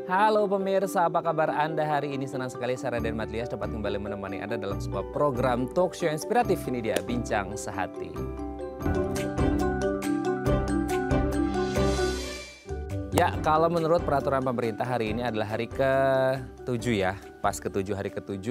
Halo pemirsa, apa kabar Anda hari ini? Senang sekali saya Raden Matlias dapat kembali menemani Anda dalam sebuah program talk show inspiratif. Ini dia Bincang Sehati. Ya, kalau menurut peraturan pemerintah hari ini adalah hari ke-7 ya. Pas ke-7, hari ke-7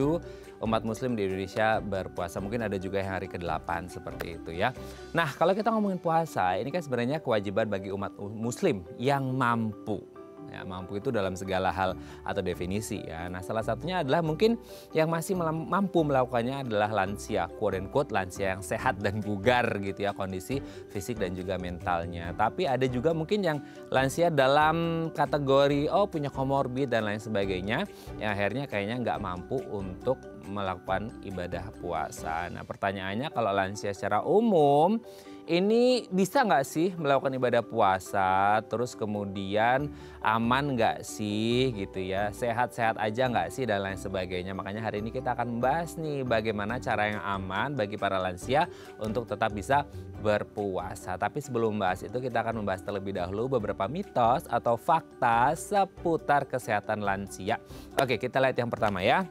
umat muslim di Indonesia berpuasa. Mungkin ada juga yang hari ke-8 seperti itu ya. Nah, kalau kita ngomongin puasa, ini kan sebenarnya kewajiban bagi umat muslim yang mampu. Ya, mampu itu dalam segala hal atau definisi ya. Nah, salah satunya adalah mungkin yang masih mampu melakukannya adalah lansia, quote and quote lansia yang sehat dan bugar gitu ya, kondisi fisik dan juga mentalnya. Tapi ada juga mungkin yang lansia dalam kategori punya komorbid dan lain sebagainya, yang akhirnya kayaknya nggak mampu untuk melakukan ibadah puasa. Nah, pertanyaannya kalau lansia secara umum ini bisa nggak sih melakukan ibadah puasa, terus kemudian aman nggak sih gitu ya, sehat-sehat aja nggak sih dan lain sebagainya. Makanya hari ini kita akan membahas nih bagaimana cara yang aman bagi para lansia untuk tetap bisa berpuasa. Tapi sebelum membahas itu kita akan membahas terlebih dahulu beberapa mitos atau fakta seputar kesehatan lansia. Oke, kita lihat yang pertama ya.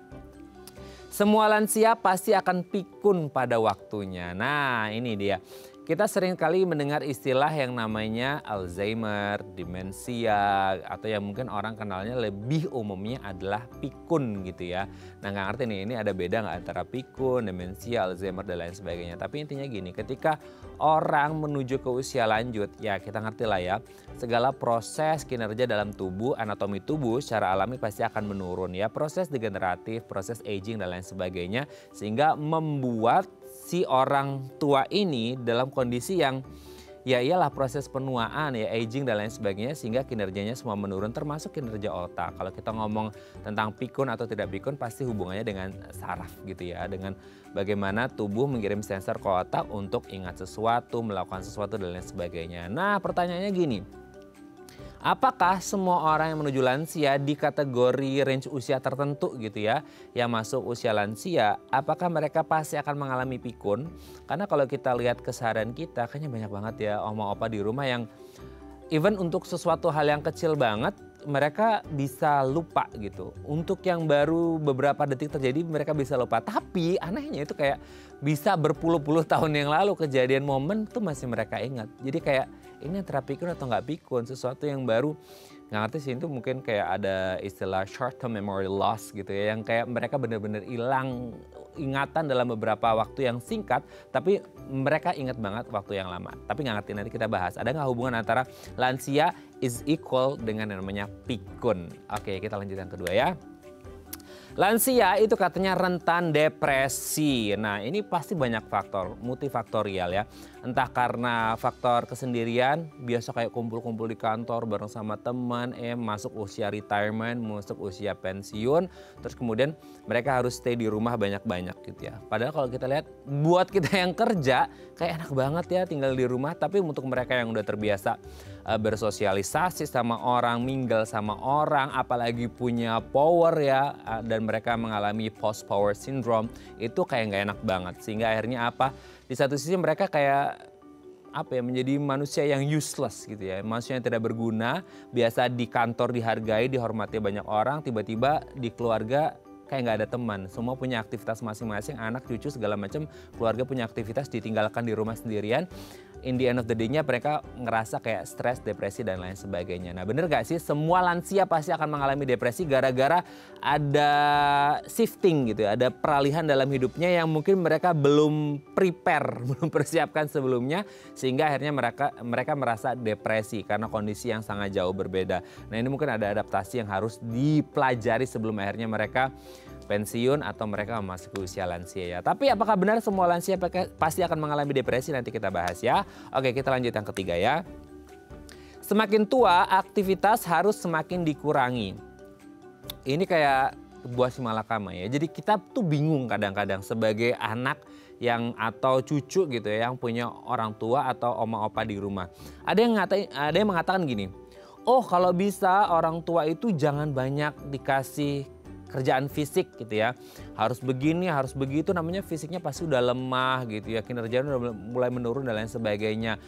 Semua lansia pasti akan pikun pada waktunya. Nah, ini dia. Kita sering kali mendengar istilah yang namanya Alzheimer, demensia, atau yang mungkin orang kenalnya lebih umumnya adalah pikun gitu ya. Nah, nggak ngerti nih, ini ada beda nggak antara pikun, demensia, Alzheimer, dan lain sebagainya. Tapi intinya gini, ketika orang menuju ke usia lanjut, ya kita ngerti lah ya, segala proses kinerja dalam tubuh, anatomi tubuh secara alami pasti akan menurun ya. Proses degeneratif, proses aging, dan lain sebagainya, sehingga membuat si orang tua ini dalam kondisi yang ya iyalah proses penuaan ya, aging dan lain sebagainya, sehingga kinerjanya semua menurun termasuk kinerja otak. Kalau kita ngomong tentang pikun atau tidak pikun pasti hubungannya dengan saraf gitu ya, dengan bagaimana tubuh mengirim sensor ke otak untuk ingat sesuatu, melakukan sesuatu dan lain sebagainya. Nah, pertanyaannya gini. Apakah semua orang yang menuju lansia di kategori range usia tertentu gitu ya, yang masuk usia lansia, apakah mereka pasti akan mengalami pikun? Karena kalau kita lihat keseharian kita, kayaknya banyak banget ya oma opa di rumah yang even untuk sesuatu hal yang kecil banget, mereka bisa lupa gitu. Untuk yang baru beberapa detik terjadi mereka bisa lupa. Tapi anehnya itu kayak bisa berpuluh-puluh tahun yang lalu kejadian momen tuh masih mereka ingat. Jadi kayak ini antara pikun atau nggak pikun, sesuatu yang baru. Nggak ngerti sih, itu mungkin kayak ada istilah short term memory loss gitu ya. Yang kayak mereka benar-benar hilang ingatan dalam beberapa waktu yang singkat, tapi mereka ingat banget waktu yang lama. Tapi nggak ngerti, nanti kita bahas. Ada nggak hubungan antara lansia is equal dengan yang namanya pikun? Oke, kita lanjut yang kedua ya. Lansia itu katanya rentan depresi. Nah, ini pasti banyak faktor, multifaktorial ya. Entah karena faktor kesendirian, biasa kayak kumpul-kumpul di kantor bareng sama teman, masuk usia retirement, masuk usia pensiun, terus kemudian mereka harus stay di rumah banyak-banyak gitu ya. Padahal kalau kita lihat, buat kita yang kerja, kayak enak banget ya tinggal di rumah, tapi untuk mereka yang udah terbiasa bersosialisasi sama orang, mingle sama orang, apalagi punya power ya, dan mereka mengalami post power syndrome, itu kayak nggak enak banget. Sehingga akhirnya apa? Di satu sisi mereka kayak menjadi manusia yang useless gitu ya, manusia yang tidak berguna. Biasa di kantor dihargai, dihormati banyak orang, tiba-tiba di keluarga kayak nggak ada teman, semua punya aktivitas masing-masing, anak, cucu, segala macam, keluarga punya aktivitas, ditinggalkan di rumah sendirian. In the end of the day-nya mereka ngerasa kayak stres, depresi, dan lain sebagainya. Nah, bener gak sih semua lansia pasti akan mengalami depresi gara-gara ada shifting gitu ya, ada peralihan dalam hidupnya yang mungkin mereka belum prepare, belum persiapkan sebelumnya, sehingga akhirnya mereka merasa depresi karena kondisi yang sangat jauh berbeda. Nah, ini mungkin ada adaptasi yang harus dipelajari sebelum akhirnya mereka pensiun atau mereka memasuki usia lansia ya. Tapi apakah benar semua lansia pasti akan mengalami depresi? Nanti kita bahas ya. Oke, kita lanjut yang ketiga ya. Semakin tua, aktivitas harus semakin dikurangi. Ini kayak buah si malakama ya. Jadi kita tuh bingung kadang-kadang sebagai anak yang atau cucu gitu ya, yang punya orang tua atau oma opa di rumah. Ada yang mengatakan gini, oh kalau bisa orang tua itu jangan banyak dikasih kerjaan fisik gitu ya, harus begini harus begitu, namanya fisiknya pasti udah lemah gitu ya, kinerjanya udah mulai menurun dan lain sebagainya.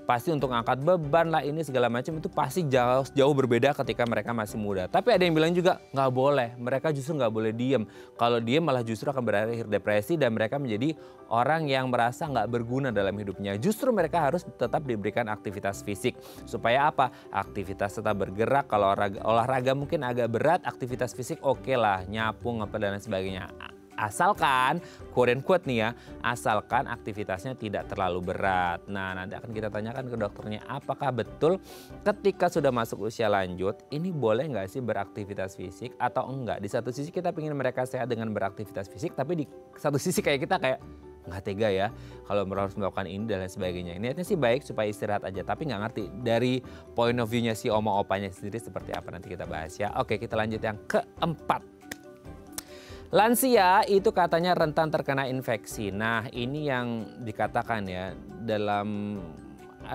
pasti untuk angkat beban lah ini segala macam itu pasti jauh berbeda ketika mereka masih muda. Tapi ada yang bilang juga nggak boleh, mereka justru nggak boleh diem. Kalau diem malah justru akan berakhir depresi dan mereka menjadi orang yang merasa nggak berguna dalam hidupnya. Justru mereka harus tetap diberikan aktivitas fisik. Supaya apa? Aktivitas tetap bergerak, kalau olahraga mungkin agak berat, aktivitas fisik oke lah, nyapu, apa dan lain sebagainya. Asalkan, quote and quote nih ya, asalkan aktivitasnya tidak terlalu berat. Nah, nanti akan kita tanyakan ke dokternya, apakah betul ketika sudah masuk usia lanjut, ini boleh nggak sih beraktivitas fisik atau enggak? Di satu sisi kita ingin mereka sehat dengan beraktivitas fisik, tapi di satu sisi kayak kita kayak, nggak tega ya kalau harus melakukan ini dan lain sebagainya. Niatnya sih baik supaya istirahat aja, tapi nggak ngerti dari point of view-nya si oma opanya sendiri seperti apa, nanti kita bahas ya. Oke, kita lanjut yang keempat. Lansia itu katanya rentan terkena infeksi. Nah, ini yang dikatakan ya dalam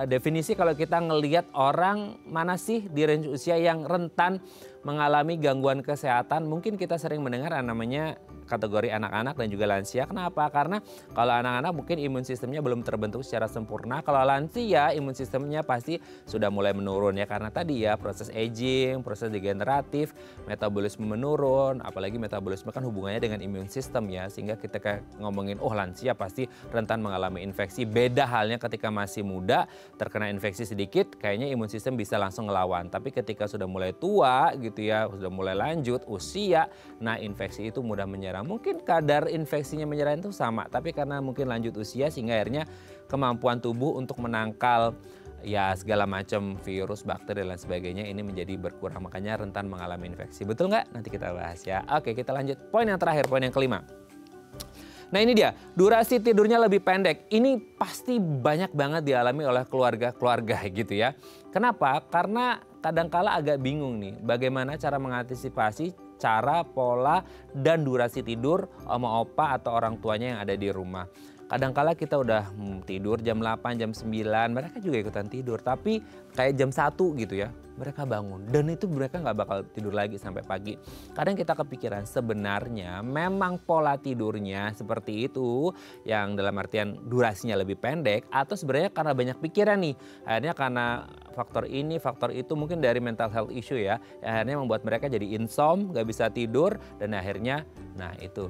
definisi kalau kita ngelihat orang mana sih di range usia yang rentan mengalami gangguan kesehatan. Mungkin kita sering mendengar namanya kategori anak-anak dan juga lansia. Kenapa? Karena kalau anak-anak mungkin imun sistemnya belum terbentuk secara sempurna. Kalau lansia imun sistemnya pasti sudah mulai menurun ya. Karena tadi ya proses aging, proses degeneratif, metabolisme menurun. Apalagi metabolisme kan hubungannya dengan imun sistem ya. Sehingga kita ngomongin lansia pasti rentan mengalami infeksi. Beda halnya ketika masih muda terkena infeksi sedikit kayaknya imun sistem bisa langsung ngelawan. Tapi ketika sudah mulai tua gitu ya, sudah mulai lanjut usia, nah infeksi itu mudah menyerang. Mungkin kadar infeksinya menyerang itu sama, tapi karena mungkin lanjut usia sehingga akhirnya kemampuan tubuh untuk menangkal ya segala macam virus, bakteri dan lain sebagainya ini menjadi berkurang, makanya rentan mengalami infeksi. Betul nggak? Nanti kita bahas ya. Oke, kita lanjut poin yang terakhir, poin yang kelima. Nah ini dia, durasi tidurnya lebih pendek. Ini pasti banyak banget dialami oleh keluarga-keluarga gitu ya. Kenapa? Karena kadangkala agak bingung nih bagaimana cara mengantisipasi cara, pola, dan durasi tidur oma opa atau orang tuanya yang ada di rumah. Kadangkala kita udah tidur jam 8, jam 9, mereka juga ikutan tidur. Tapi kayak jam 1 gitu ya, mereka bangun. Dan itu mereka nggak bakal tidur lagi sampai pagi. Kadang kita kepikiran sebenarnya memang pola tidurnya seperti itu. Yang dalam artian durasinya lebih pendek. Atau sebenarnya karena banyak pikiran nih. Akhirnya karena faktor ini, faktor itu mungkin dari mental health issue ya. Akhirnya membuat mereka jadi insom, nggak bisa tidur. Dan akhirnya nah itu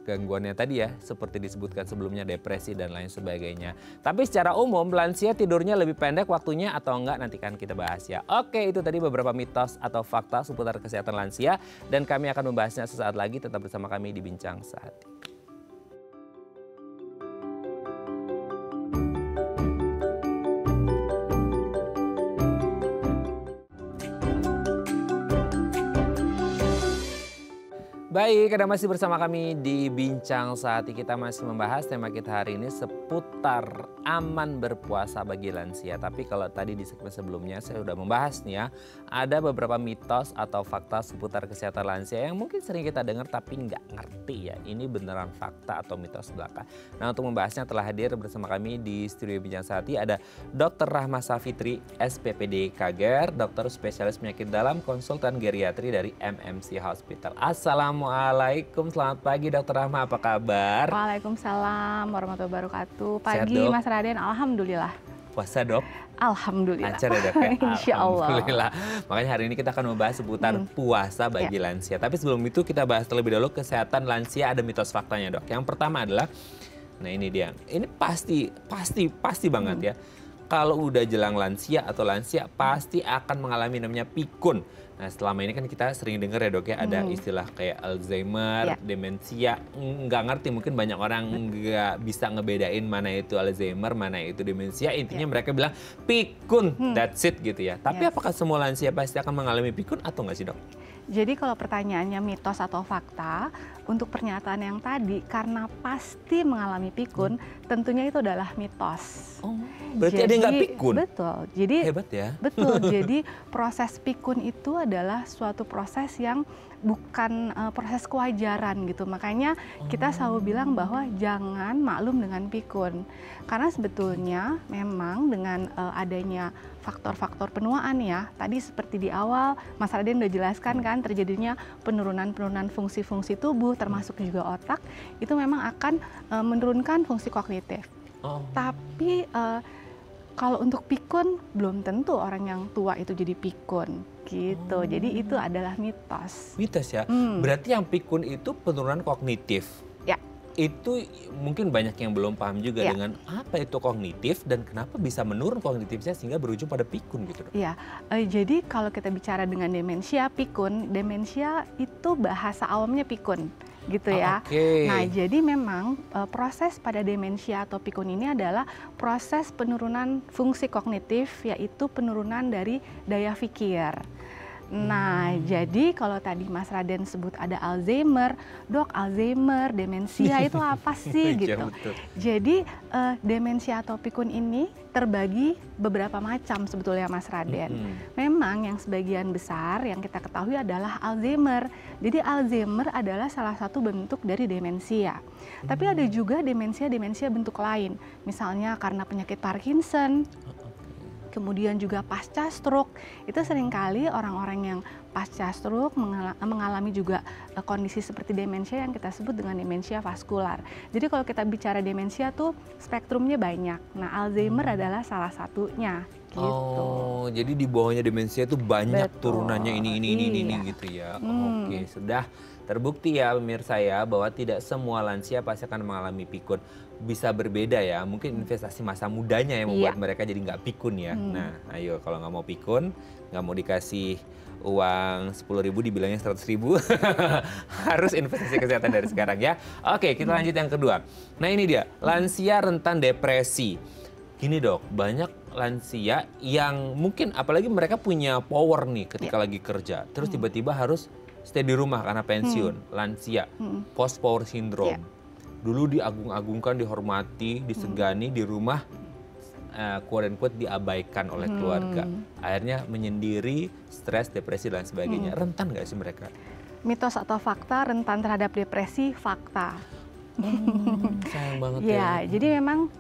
gangguannya tadi ya. Seperti disebutkan sebelumnya depresi dan lain sebagainya. Tapi secara umum lansia tidurnya lebih pendek waktunya atau enggak nanti kan kita bahas ya. Oke, itu tadi beberapa mitos atau fakta seputar kesehatan lansia dan kami akan membahasnya sesaat lagi. Tetap bersama kami di Bincang Sehati. Baik, Anda masih bersama kami di Bincang Sehati. Kita masih membahas tema kita hari ini seputar aman berpuasa bagi lansia. Tapi kalau tadi di segmen sebelumnya saya sudah membahas nih ya, ada beberapa mitos atau fakta seputar kesehatan lansia yang mungkin sering kita dengar tapi nggak ngerti ya. Ini beneran fakta atau mitos belaka. Nah untuk membahasnya telah hadir bersama kami di studio Bincang Sehati ada Dr. Rahma Safitri, SPPD Kager, dokter spesialis penyakit dalam, konsultan geriatri dari MMC Hospital. Assalamualaikum, selamat pagi Dr. Rahma, apa kabar? Waalaikumsalam warahmatullahi wabarakatuh. Pagi Mas Raden, alhamdulillah. Puasa dok? Alhamdulillah. Lancar ya dok ya? Insya Allah. Alhamdulillah. Makanya hari ini kita akan membahas seputar puasa bagi lansia. Tapi sebelum itu kita bahas terlebih dahulu kesehatan lansia, ada mitos faktanya dok. Yang pertama adalah, nah ini dia, ini pasti banget ya. Kalau udah jelang lansia atau lansia pasti akan mengalami namanya pikun. Nah selama ini kan kita sering dengar ya dok ya, ada istilah kayak Alzheimer, demensia. Nggak ngerti, mungkin banyak orang nggak bisa ngebedain mana itu Alzheimer, mana itu demensia. Intinya mereka bilang pikun, that's it gitu ya. Tapi apakah semua lansia pasti akan mengalami pikun atau nggak sih dok? Jadi kalau pertanyaannya mitos atau fakta, untuk pernyataan yang tadi karena pasti mengalami pikun, tentunya itu adalah mitos. Oh, berarti ada yang nggak pikun? Betul. Jadi hebat ya. Betul. Jadi proses pikun itu adalah suatu proses yang bukan proses kewajaran gitu. Makanya kita selalu bilang bahwa jangan maklum dengan pikun. Karena sebetulnya memang dengan adanya faktor-faktor penuaan ya. Tadi seperti di awal Mas Raden udah jelaskan kan, terjadinya penurunan fungsi-fungsi tubuh termasuk juga otak, itu memang akan menurunkan fungsi kognitif. Tapi Kalau untuk pikun belum tentu orang yang tua itu jadi pikun gitu. Jadi itu adalah mitos. Mitos ya. Berarti yang pikun itu penurunan kognitif. Ya. Itu mungkin banyak yang belum paham juga Ya. dengan apa itu kognitif dan kenapa bisa menurun kognitifnya sehingga berujung pada pikun gitu, Dok. Iya, jadi kalau kita bicara dengan demensia, pikun, demensia itu bahasa awamnya pikun, gitu ya. Oke. Nah, jadi memang proses pada demensia atau pikun ini adalah proses penurunan fungsi kognitif, yaitu penurunan dari daya pikir. Nah, jadi kalau tadi Mas Raden sebut ada Alzheimer, Dok, Alzheimer, demensia itu apa sih Iya, gitu. betul. Jadi demensia atau pikun ini terbagi beberapa macam sebetulnya Mas Raden. Memang yang sebagian besar yang kita ketahui adalah Alzheimer. Jadi Alzheimer adalah salah satu bentuk dari demensia. Tapi ada juga demensia-demensia bentuk lain. Misalnya karena penyakit Parkinson, kemudian juga pasca stroke. Itu seringkali orang-orang yang pasca stroke mengalami juga kondisi seperti demensia yang kita sebut dengan demensia vaskular. Jadi kalau kita bicara demensia tuh spektrumnya banyak. Nah, Alzheimer adalah salah satunya gitu. Oh, jadi di bawahnya demensia itu banyak Betul. turunannya ini Iya. gitu ya. Oke, sudah terbukti ya pemirsa ya bahwa tidak semua lansia pasti akan mengalami pikun. Bisa berbeda ya, mungkin investasi masa mudanya yang membuat mereka jadi nggak pikun ya. Nah, ayo kalau nggak mau pikun, nggak mau dikasih uang 10.000 dibilangnya 100.000, harus investasi kesehatan dari sekarang ya. Oke, kita lanjut yang kedua. Nah ini dia, lansia rentan depresi. Gini Dok, banyak lansia yang mungkin apalagi mereka punya power nih ketika lagi kerja, terus tiba-tiba harus stay di rumah karena pensiun, lansia, post power syndrome. Dulu diagung-agungkan, dihormati, disegani, di rumah quote unquote diabaikan oleh keluarga. Akhirnya menyendiri, stres, depresi dan sebagainya. Rentan nggak sih mereka? Mitos atau fakta rentan terhadap depresi, fakta. Sayang banget Ya, ya. jadi memang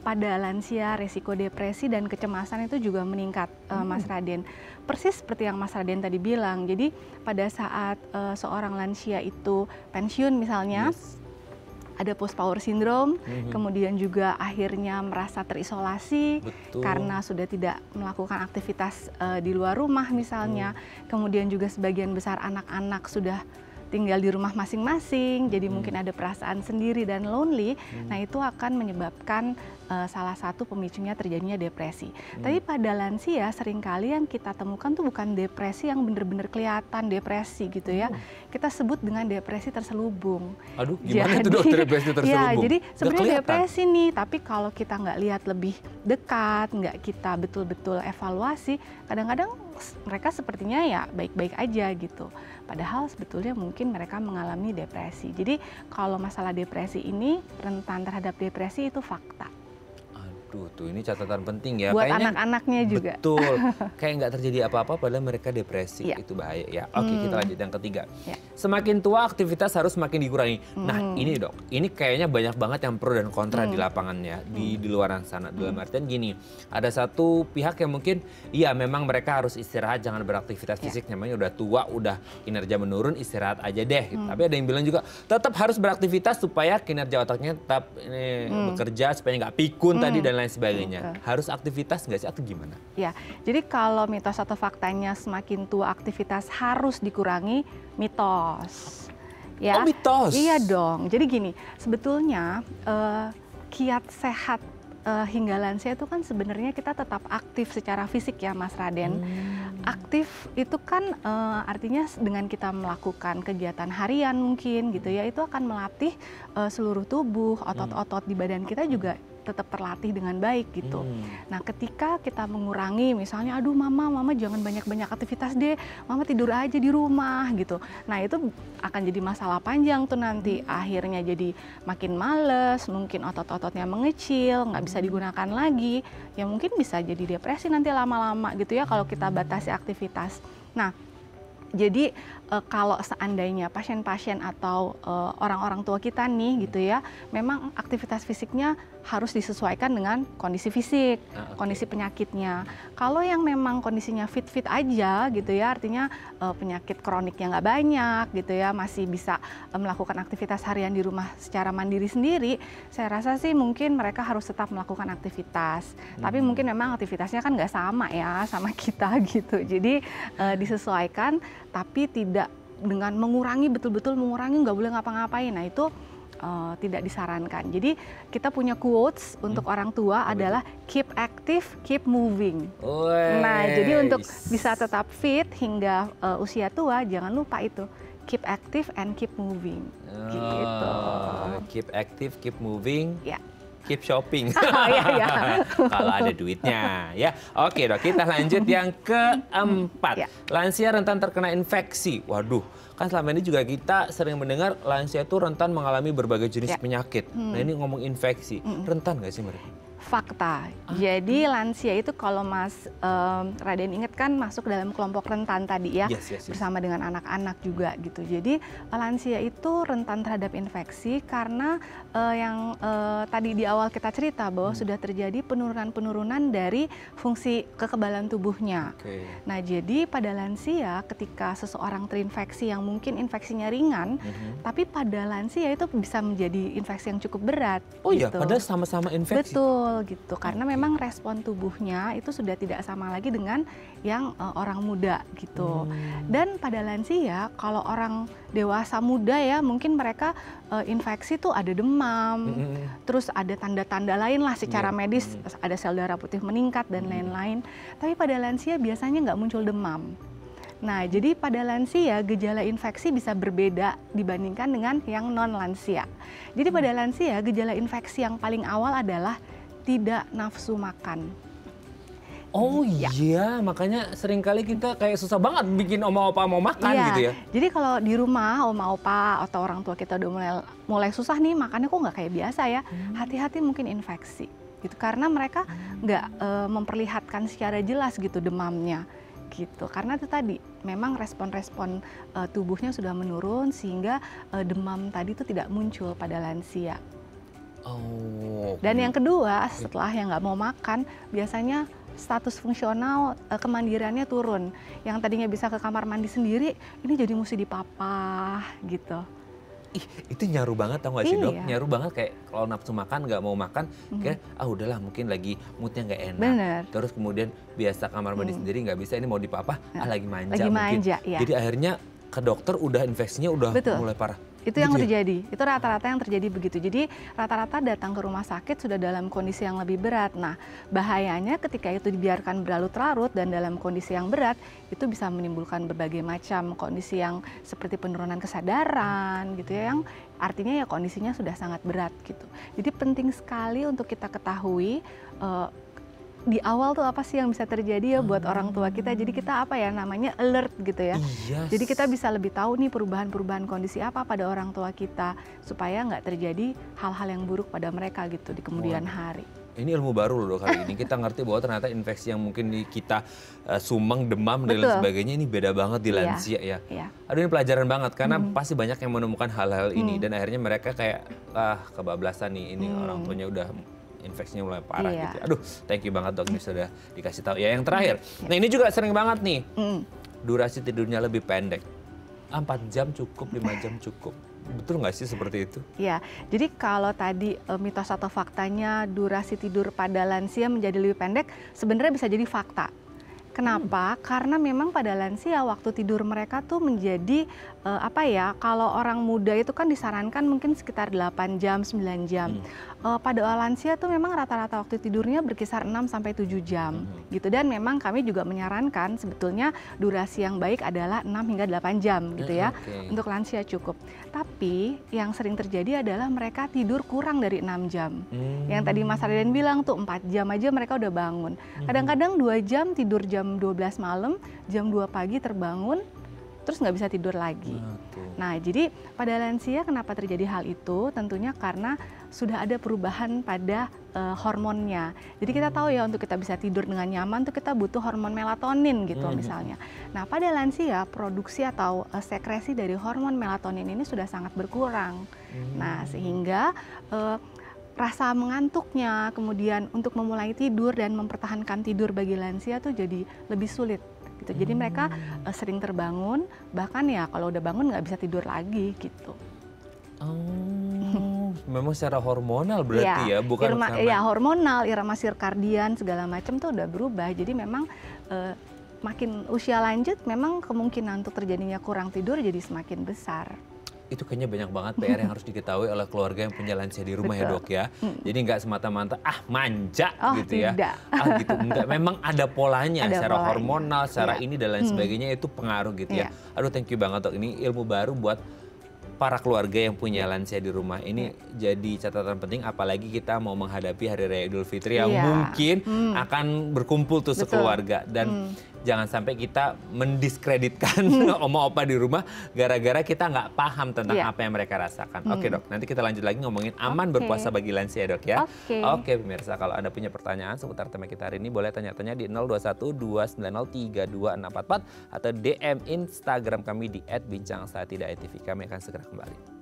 pada lansia resiko depresi dan kecemasan itu juga meningkat, Mas Raden. Persis seperti yang Mas Raden tadi bilang. Jadi pada saat seorang lansia itu pensiun misalnya, ada post power syndrome, kemudian juga akhirnya merasa terisolasi karena sudah tidak melakukan aktivitas di luar rumah misalnya. Kemudian juga sebagian besar anak-anak sudah tinggal di rumah masing-masing, jadi mungkin ada perasaan sendiri dan lonely. Nah, itu akan menyebabkan salah satu pemicunya terjadinya depresi. Tapi pada lansia seringkali yang kita temukan tuh bukan depresi yang benar-benar kelihatan depresi gitu ya. Kita sebut dengan depresi terselubung. Aduh, gimana itu Dokter depresi terselubung? Ya, jadi Nggak sebenarnya kelihatan? depresi nih, tapi kalau kita nggak lihat lebih dekat, nggak kita betul-betul evaluasi, kadang-kadang mereka sepertinya ya baik-baik aja gitu. Padahal sebetulnya mungkin mereka mengalami depresi. Jadi kalau masalah depresi ini, rentan terhadap depresi itu fakta. Aduh, tuh ini catatan penting ya. Buat Kayaknya anak-anaknya juga. betul. Kayak nggak terjadi apa-apa padahal mereka depresi. Iya. Itu bahaya ya. Oke, kita lanjut yang ketiga. Ya. Semakin tua aktivitas harus semakin dikurangi. Nah, ini Dok, ini kayaknya banyak banget yang pro dan kontra di lapangannya, di luar sana. Dalam artian gini, ada satu pihak yang mungkin, iya memang mereka harus istirahat, jangan beraktivitas fisik. Namanya udah tua, udah kinerja menurun, istirahat aja deh. Gitu. Tapi ada yang bilang juga, tetap harus beraktivitas supaya kinerja otaknya tetap bekerja, supaya nggak pikun tadi dan lain sebagainya. Harus aktivitas nggak sih atau gimana? Ya, jadi kalau mitos atau faktanya semakin tua aktivitas harus dikurangi, mitos. Ya, Oh, mitos? Iya dong. Jadi gini, sebetulnya kiat sehat hingga lansia itu kan sebenarnya kita tetap aktif secara fisik ya Mas Raden. Aktif itu kan artinya dengan kita melakukan kegiatan harian mungkin gitu ya, itu akan melatih seluruh tubuh, otot-otot di badan kita juga tetap terlatih dengan baik gitu. Nah, ketika kita mengurangi misalnya, aduh mama jangan banyak-banyak aktivitas deh, mama tidur aja di rumah gitu. Nah, itu akan jadi masalah panjang tuh nanti. Akhirnya jadi makin males, mungkin otot-ototnya mengecil, nggak bisa digunakan lagi. Ya mungkin bisa jadi depresi nanti lama-lama gitu ya kalau kita batasi aktivitas. Nah, jadi kalau seandainya pasien-pasien atau orang-orang tua kita nih gitu ya, memang aktivitas fisiknya harus disesuaikan dengan kondisi fisik, kondisi penyakitnya. Kalau yang memang kondisinya fit-fit aja gitu ya, artinya penyakit kroniknya nggak banyak gitu ya, masih bisa melakukan aktivitas harian di rumah secara mandiri sendiri, saya rasa sih mungkin mereka harus tetap melakukan aktivitas. Tapi mungkin memang aktivitasnya kan nggak sama ya sama kita gitu. Jadi disesuaikan, tapi tidak dengan mengurangi, betul-betul mengurangi, nggak boleh ngapa-ngapain. Nah itu tidak disarankan. Jadi kita punya quotes untuk orang tua adalah keep active, keep moving. Nah, jadi untuk bisa tetap fit hingga usia tua, jangan lupa itu keep active and keep moving. Gitu. Keep active, keep moving. Ya. Keep shopping. Iya. Kalau ada duitnya ya. Oke dok, kita lanjut yang keempat. Lansia rentan terkena infeksi. Waduh, kan selama ini juga kita sering mendengar lansia itu rentan mengalami berbagai jenis penyakit. Nah ini ngomong infeksi, rentan nggak sih mereka? Fakta. Jadi lansia itu kalau Mas Raden ingat kan masuk dalam kelompok rentan tadi ya, bersama dengan anak-anak juga gitu. Jadi lansia itu rentan terhadap infeksi karena yang tadi di awal kita cerita bahwa sudah terjadi penurunan-penurunan dari fungsi kekebalan tubuhnya. Nah jadi pada lansia ketika seseorang terinfeksi yang mungkin infeksinya ringan, tapi pada lansia itu bisa menjadi infeksi yang cukup berat. Oh iya, padahal sama-sama infeksi. Betul gitu, karena memang respon tubuhnya itu sudah tidak sama lagi dengan yang orang muda gitu. Dan pada lansia, kalau orang dewasa muda ya mungkin mereka infeksi tuh ada demam, terus ada tanda-tanda lain lah secara medis, ada sel darah putih meningkat dan lain-lain. Tapi pada lansia biasanya nggak muncul demam. Nah, jadi pada lansia gejala infeksi bisa berbeda dibandingkan dengan yang non lansia. Jadi pada lansia gejala infeksi yang paling awal adalah tidak nafsu makan. Oh iya, makanya seringkali kita kayak susah banget bikin oma opa mau makan gitu ya. Jadi kalau di rumah oma opa atau orang tua kita udah mulai susah nih makannya kok nggak kayak biasa ya, hati-hati mungkin infeksi gitu karena mereka nggak memperlihatkan secara jelas gitu demamnya gitu. Karena itu tadi memang respon-respon tubuhnya sudah menurun sehingga demam tadi itu tidak muncul pada lansia. Dan yang kedua, setelah yang nggak mau makan, biasanya status fungsional kemandiriannya turun. Yang tadinya bisa ke kamar mandi sendiri, ini jadi mesti dipapah gitu. Ih, itu nyaru banget tau gak sih dok? Nyaru banget kayak kalau nafsu makan nggak mau makan, kayak udahlah mungkin lagi moodnya nggak enak. Terus kemudian biasa kamar mandi sendiri nggak bisa, ini mau dipapah, lagi manja mungkin. Jadi akhirnya ke dokter udah infeksinya udah mulai parah. Itu yang terjadi, itu rata-rata yang terjadi begitu. Jadi rata-rata datang ke rumah sakit sudah dalam kondisi yang lebih berat. Nah bahayanya ketika itu dibiarkan berlarut-larut dan dalam kondisi yang berat, itu bisa menimbulkan berbagai macam kondisi yang seperti penurunan kesadaran gitu ya, yang artinya ya kondisinya sudah sangat berat gitu. Jadi penting sekali untuk kita ketahui di awal tuh apa sih yang bisa terjadi ya buat orang tua kita. Jadi kita apa ya namanya alert gitu ya. Jadi kita bisa lebih tahu nih perubahan-perubahan kondisi apa pada orang tua kita supaya nggak terjadi hal-hal yang buruk pada mereka gitu di kemudian hari. Ini ilmu baru loh kali ini. Kita ngerti bahwa ternyata infeksi yang mungkin di kita sumeng, demam dan lain sebagainya ini beda banget di lansia ya. Aduh ini pelajaran banget karena pasti banyak yang menemukan hal-hal ini dan akhirnya mereka kayak kebablasan nih, ini orang tuanya udah infeksinya mulai parah gitu. Aduh, thank you banget dok, ini sudah dikasih tahu. Ya yang terakhir, nah ini juga sering banget nih, durasi tidurnya lebih pendek. 4 jam cukup, 5 jam cukup. Betul nggak sih seperti itu? Ya, jadi kalau tadi mitos atau faktanya durasi tidur pada lansia menjadi lebih pendek, sebenarnya bisa jadi fakta. Kenapa? Karena memang pada lansia waktu tidur mereka tuh menjadi kalau orang muda itu kan disarankan mungkin sekitar 8 jam, 9 jam. Pada lansia tuh memang rata-rata waktu tidurnya berkisar 6 sampai 7 jam gitu. Dan memang kami juga menyarankan sebetulnya durasi yang baik adalah 6 hingga 8 jam gitu ya. Untuk lansia cukup. Tapi yang sering terjadi adalah mereka tidur kurang dari 6 jam. Yang tadi Mas Raden bilang tuh 4 jam aja mereka udah bangun. Kadang-kadang 2 jam tidur jam 12 malam, jam 2 pagi terbangun, terus nggak bisa tidur lagi. Nah, jadi pada lansia kenapa terjadi hal itu? Tentunya karena sudah ada perubahan pada hormonnya. Jadi kita tahu ya untuk kita bisa tidur dengan nyaman tuh kita butuh hormon melatonin gitu misalnya. Nah, pada lansia produksi atau sekresi dari hormon melatonin ini sudah sangat berkurang. Nah, sehingga rasa mengantuknya, kemudian untuk memulai tidur dan mempertahankan tidur bagi lansia tuh jadi lebih sulit gitu. Jadi mereka sering terbangun, bahkan ya kalau udah bangun nggak bisa tidur lagi gitu. Oh, memang secara hormonal berarti ya, bukan karena... Ya hormonal, irama sirkadian segala macam tuh udah berubah. Jadi memang makin usia lanjut, memang kemungkinan untuk terjadinya kurang tidur jadi semakin besar. Itu kayaknya banyak banget PR yang harus diketahui oleh keluarga yang punya lansia di rumah. Betul. Ya dok ya. Jadi nggak semata-mata manja gitu tidak. Ya. Gitu enggak, memang ada polanya secara hormonal, secara ya. ini dan lain sebagainya itu pengaruh gitu ya. Aduh thank you banget dok, ini ilmu baru buat para keluarga yang punya lansia di rumah. Ini jadi catatan penting, apalagi kita mau menghadapi Hari Raya Idul Fitri yang mungkin akan berkumpul tuh sekeluarga. Dan jangan sampai kita mendiskreditkan oma opa di rumah gara-gara kita nggak paham tentang apa yang mereka rasakan. Oke dok, nanti kita lanjut lagi ngomongin aman berpuasa bagi lansia dok ya. Oke pemirsa, kalau Anda punya pertanyaan seputar tema kita hari ini boleh tanya-tanya di 021-290-3244 atau DM Instagram kami di @bincangsaatidaketv. Kami akan segera kembali.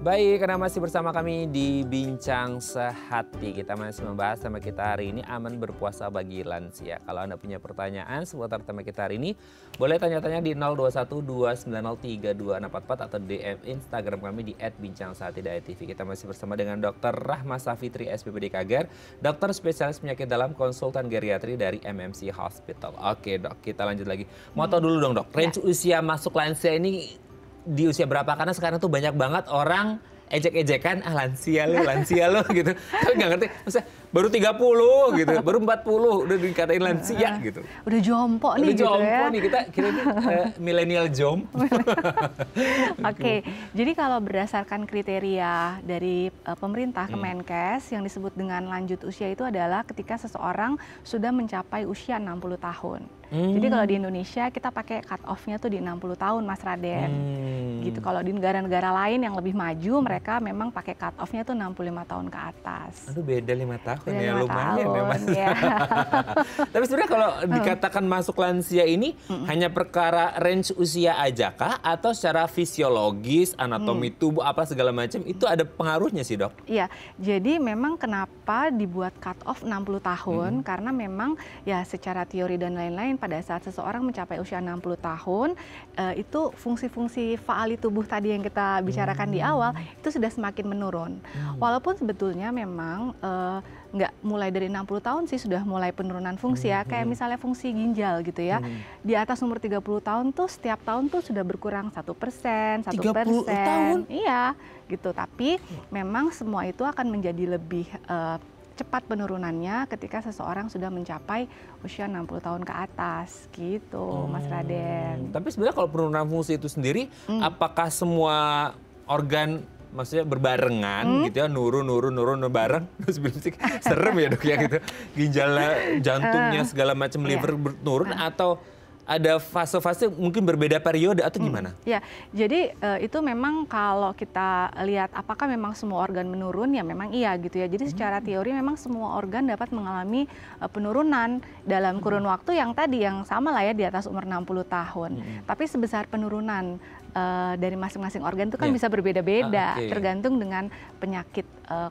Baik, karena masih bersama kami di Bincang Sehati. Kita masih membahas tema kita hari ini, aman berpuasa bagi lansia. Kalau Anda punya pertanyaan seputar tema kita hari ini, boleh tanya-tanya di 021-290-3244 atau DM Instagram kami di @bincangsaatidaketv. Kita masih bersama dengan Dr. Rahma Safitri, SPPD Kager, dokter spesialis penyakit dalam, konsultan geriatri dari MMC Hospital. Oke dok, kita lanjut lagi. Mau tahu dulu dong dok, range usia masuk lansia ini di usia berapa? Karena sekarang tuh banyak banget orang ejek-ejekan, lansia lo gitu. Tapi nggak ngerti, maksudnya baru 30 gitu, baru 40 udah dikatain lansia gitu. Udah jompo nih udah gitu jompo ya. nih, kita kira ini milenial jompo. Oke, jadi kalau berdasarkan kriteria dari pemerintah Kemenkes yang disebut dengan lanjut usia itu adalah ketika seseorang sudah mencapai usia 60 tahun. Jadi kalau di Indonesia kita pakai cut off-nya tuh di 60 tahun Mas Raden. Gitu. Kalau di negara-negara lain yang lebih maju mereka memang pakai cut off-nya tuh 65 tahun ke atas. Aduh beda 5 tahun beda ya, 5 lumayan tahun, ya Mas. Ya. Tapi sebenarnya kalau dikatakan masuk lansia ini hanya perkara range usia aja kah? Atau secara fisiologis, anatomi tubuh, apa segala macam itu ada pengaruhnya sih dok? Iya, jadi memang kenapa dibuat cut off 60 tahun? Karena memang ya secara teori dan lain-lain pada saat seseorang mencapai usia 60 tahun, itu fungsi-fungsi faali tubuh tadi yang kita bicarakan di awal, itu sudah semakin menurun. Walaupun sebetulnya memang nggak mulai dari 60 tahun sih sudah mulai penurunan fungsi ya, kayak misalnya fungsi ginjal gitu ya. Di atas umur 30 tahun tuh setiap tahun tuh sudah berkurang 1%, 1%. Iya, gitu. Tapi memang semua itu akan menjadi lebih cepat penurunannya ketika seseorang sudah mencapai usia 60 tahun ke atas gitu, Mas Raden. Tapi sebenarnya kalau penurunan fungsi itu sendiri, apakah semua organ maksudnya berbarengan gitu ya, nurun bareng, terus serem ya dok ya gitu, ginjalnya, jantungnya segala macam, liver turun, atau ada fase-fase mungkin berbeda periode atau gimana? Ya, jadi itu memang kalau kita lihat apakah memang semua organ menurun, ya memang iya gitu ya. Jadi secara teori memang semua organ dapat mengalami penurunan dalam kurun waktu yang tadi yang sama lah ya, di atas umur 60 tahun. Tapi sebesar penurunan dari masing-masing organ itu kan bisa berbeda-beda, tergantung dengan penyakit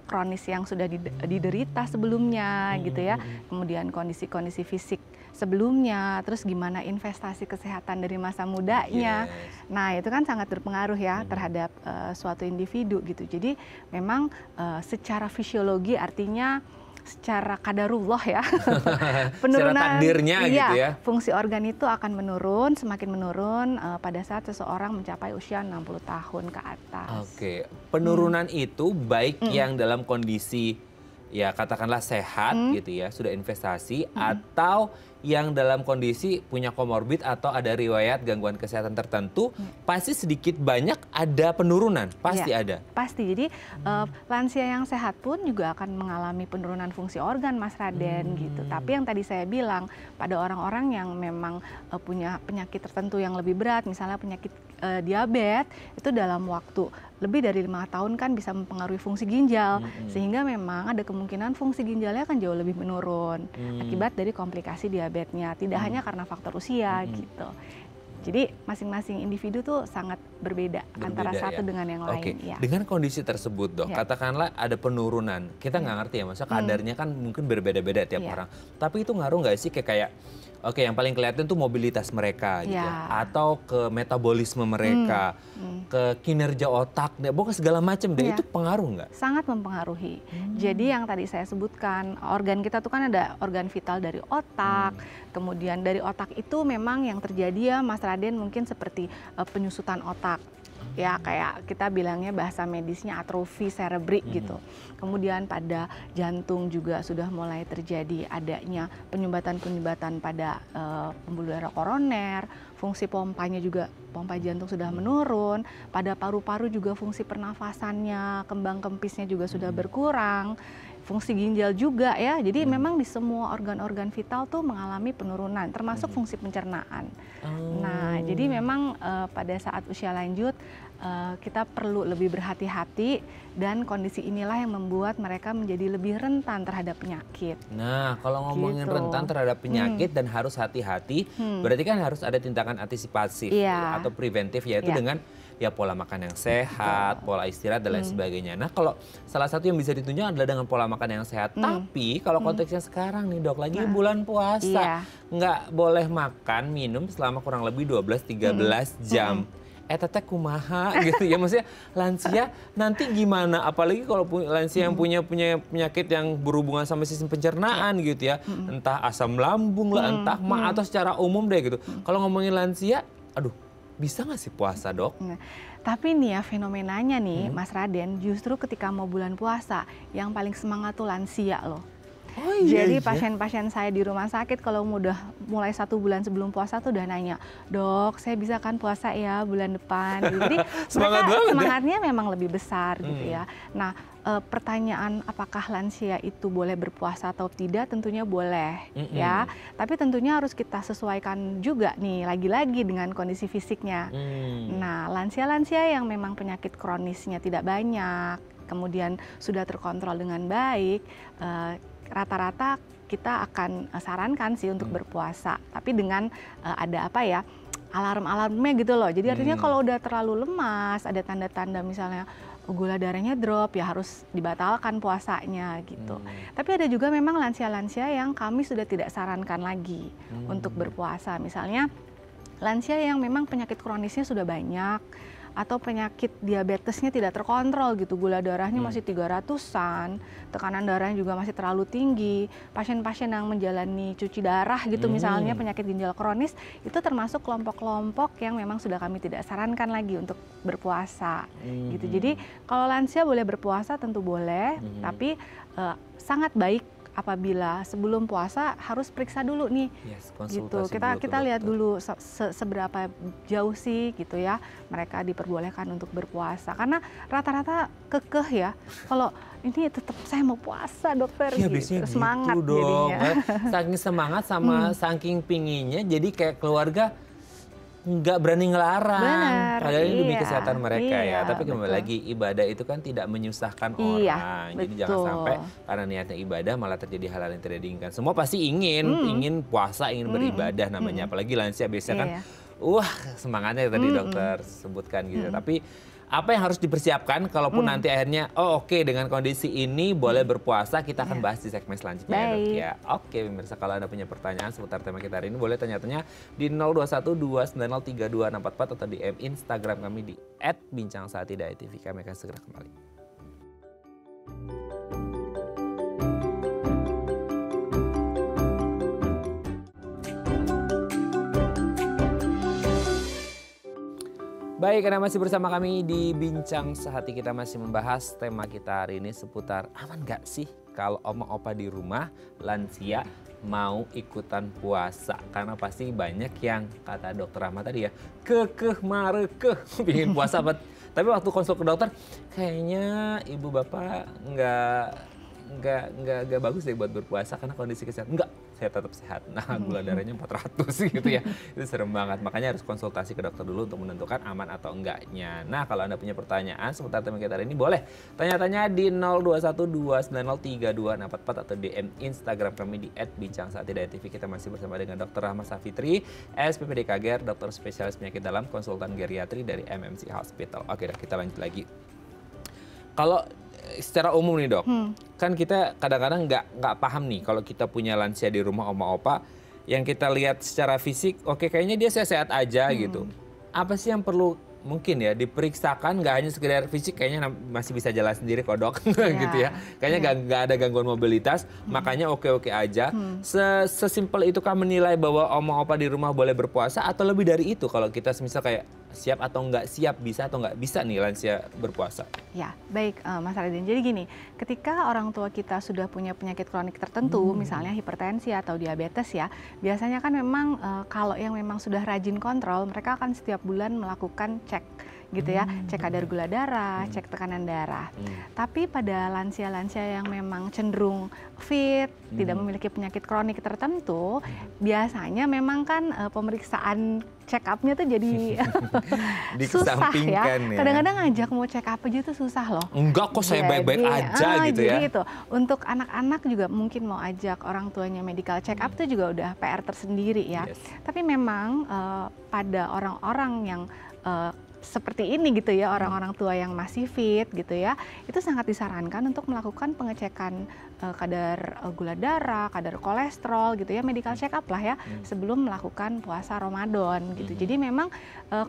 kronis yang sudah diderita sebelumnya gitu ya. Kemudian kondisi-kondisi fisik sebelumnya, terus gimana investasi kesehatan dari masa mudanya. Nah itu kan sangat berpengaruh ya terhadap suatu individu gitu. Jadi memang secara fisiologi, artinya secara kadarullah ya, penurunan takdirnya gitu ya, fungsi organ itu akan menurun, semakin menurun pada saat seseorang mencapai usia 60 tahun ke atas. Oke, penurunan itu baik yang dalam kondisi ya katakanlah sehat gitu ya, sudah investasi, atau yang dalam kondisi punya komorbid atau ada riwayat gangguan kesehatan tertentu, pasti sedikit banyak ada penurunan, pasti ada. Pasti, jadi lansia yang sehat pun juga akan mengalami penurunan fungsi organ Mas Raden gitu. Tapi yang tadi saya bilang, pada orang-orang yang memang punya penyakit tertentu yang lebih berat, misalnya penyakit diabetes itu dalam waktu lebih dari 5 tahun kan bisa mempengaruhi fungsi ginjal, sehingga memang ada kemungkinan fungsi ginjalnya akan jauh lebih menurun akibat dari komplikasi diabetesnya, tidak hanya karena faktor usia gitu. Jadi masing-masing individu tuh sangat berbeda antara satu dengan yang lain. Ya. Dengan kondisi tersebut dok, katakanlah ada penurunan, kita nggak ngerti ya, maksudnya kadarnya kan mungkin berbeda-beda tiap orang. Tapi itu ngaruh nggak sih kayak yang paling kelihatan tuh mobilitas mereka gitu ya, atau ke metabolisme mereka, ke kinerja otak, pokoknya segala macam deh, itu pengaruh nggak? Sangat mempengaruhi. Jadi yang tadi saya sebutkan, organ kita tuh kan ada organ vital dari otak, kemudian dari otak itu memang yang terjadi ya Mas Raden mungkin seperti penyusutan otak. Ya kayak kita bilangnya bahasa medisnya atrofi cerebri gitu. Kemudian pada jantung juga sudah mulai terjadi adanya penyumbatan-penyumbatan pada pembuluh darah koroner, fungsi pompanya juga, pompa jantung sudah menurun, pada paru-paru juga fungsi pernafasannya, kembang kempisnya juga sudah berkurang, fungsi ginjal juga ya. Jadi memang di semua organ-organ vital tuh mengalami penurunan, termasuk fungsi pencernaan. Nah, jadi memang pada saat usia lanjut kita perlu lebih berhati-hati dan kondisi inilah yang membuat mereka menjadi lebih rentan terhadap penyakit. Nah, kalau ngomongin rentan terhadap penyakit dan harus hati-hati, berarti kan harus ada tindakan antisipasi atau preventif, yaitu dengan pola makan yang sehat, pola istirahat dan lain sebagainya. Nah, kalau salah satu yang bisa ditunjang adalah dengan pola makan yang sehat. Tapi kalau konteksnya sekarang nih dok, lagi bulan puasa, nggak boleh makan, minum selama kurang lebih 12-13 jam. Teteh kumaha gitu ya, maksudnya lansia nanti gimana, apalagi kalau lansia yang punya penyakit yang berhubungan sama sistem pencernaan gitu ya, entah asam lambung lah, entah atau secara umum deh gitu. Kalau ngomongin lansia, aduh bisa nggak sih puasa dok? Tapi nih ya fenomenanya nih Mas Raden, justru ketika mau bulan puasa yang paling semangat tuh lansia loh. Jadi pasien-pasien saya di rumah sakit kalau udah mulai 1 bulan sebelum puasa tuh udah nanya, dok saya bisa kan puasa ya bulan depan. Jadi mereka semangatnya memang lebih besar gitu ya. Nah pertanyaan apakah lansia itu boleh berpuasa atau tidak, tentunya boleh ya. Tapi tentunya harus kita sesuaikan juga nih lagi-lagi dengan kondisi fisiknya. Nah lansia-lansia yang memang penyakit kronisnya tidak banyak, kemudian sudah terkontrol dengan baik, rata-rata kita akan sarankan sih untuk berpuasa, tapi dengan ada alarm-alarmnya gitu loh. Jadi artinya kalau udah terlalu lemas, ada tanda-tanda misalnya gula darahnya drop, ya harus dibatalkan puasanya gitu. Tapi ada juga memang lansia-lansia yang kami sudah tidak sarankan lagi untuk berpuasa. Misalnya lansia yang memang penyakit kronisnya sudah banyak, atau penyakit diabetesnya tidak terkontrol gitu, gula darahnya masih 300-an, tekanan darahnya juga masih terlalu tinggi, pasien-pasien yang menjalani cuci darah gitu misalnya penyakit ginjal kronis, itu termasuk kelompok-kelompok yang memang sudah kami tidak sarankan lagi untuk berpuasa gitu. Jadi kalau lansia boleh berpuasa tentu boleh, tapi sangat baik apabila sebelum puasa harus periksa dulu nih, gitu. Kita lihat dulu seberapa jauh sih gitu ya mereka diperbolehkan untuk berpuasa. Karena rata-rata kekeh ya, kalau ini tetap saya mau puasa dokter, gitu. Semangat gitu dong. jadinya. Saking semangat sama saking pinginnya, jadi kayak keluarga nggak berani ngelarang, padahal ini demi kesehatan mereka ya. Tapi kembali lagi, ibadah itu kan tidak menyusahkan orang. Jadi jangan sampai karena niatnya ibadah malah terjadi hal-hal yang tidak diinginkan. Semua pasti ingin puasa, ingin beribadah namanya. Apalagi lansia biasanya kan, semangatnya tadi dokter sebutkan gitu. Tapi apa yang harus dipersiapkan kalaupun nanti akhirnya dengan kondisi ini boleh berpuasa, kita akan bahas di segmen selanjutnya ya dok ya. Oke pemirsa, kalau Anda punya pertanyaan seputar tema kita hari ini boleh tanya-tanya di 0212903244 atau di Instagram kami di @bincangsaatidai.tv. Kami akan segera kembali. Baik, Anda masih bersama kami di Bincang Sehati. Kita masih membahas tema kita hari ini seputar aman gak sih kalau oma opa di rumah lansia mau ikutan puasa. Karena pasti banyak yang kata dokter Ahmad tadi ya, kekeh marekeh pingin puasa. Tapi waktu konsul ke dokter, kayaknya ibu bapak nggak bagus deh buat berpuasa karena kondisi kesehatan. Enggak, saya tetap sehat. Nah, gula darahnya 400 gitu ya. Itu serem banget. Makanya harus konsultasi ke dokter dulu untuk menentukan aman atau enggaknya. Nah, kalau Anda punya pertanyaan seputar tema kita hari ini, boleh tanya-tanya di 0212903244 atau DM Instagram kami di @bincangsaatidayatv. Kita masih bersama dengan Dr. Rahma Savitri, SPPD Kager, dokter spesialis penyakit dalam, konsultan geriatri dari MMC Hospital. Oke, kita lanjut lagi. Kalau secara umum nih dok, kan kita kadang-kadang nggak paham nih kalau kita punya lansia di rumah oma opa, yang kita lihat secara fisik, oke kayaknya dia sehat-sehat aja gitu. Apa sih yang perlu mungkin ya diperiksakan, nggak hanya sekedar fisik, kayaknya masih bisa jalan sendiri kok dok, gitu ya. Kayaknya nggak ada gangguan mobilitas, makanya oke-oke aja. Sesimpel itukah menilai bahwa oma opa di rumah boleh berpuasa, atau lebih dari itu kalau kita misal kayak siap atau nggak siap, bisa atau nggak bisa nih lansia berpuasa? Ya, baik Mas Radin. Jadi gini, ketika orang tua kita sudah punya penyakit kronik tertentu, misalnya hipertensi atau diabetes ya, biasanya kan memang kalau yang memang sudah rajin kontrol, mereka akan setiap bulan melakukan cek gitu ya, cek kadar gula darah, cek tekanan darah. Tapi pada lansia-lansia yang memang cenderung fit, tidak memiliki penyakit kronik tertentu, biasanya memang kan pemeriksaan check up-nya tuh jadi susah ya. Kadang-kadang ngajak mau check up aja tuh susah loh. Enggak kok, saya baik-baik aja gitu ya. Jadi itu, untuk anak-anak juga mungkin mau ajak orang tuanya medical check up tuh juga udah PR tersendiri ya. Tapi memang pada orang-orang yang seperti ini gitu ya, orang-orang tua yang masih fit gitu ya, itu sangat disarankan untuk melakukan pengecekan kadar gula darah, kadar kolesterol gitu ya, medical check up lah ya, sebelum melakukan puasa Ramadan gitu. Jadi memang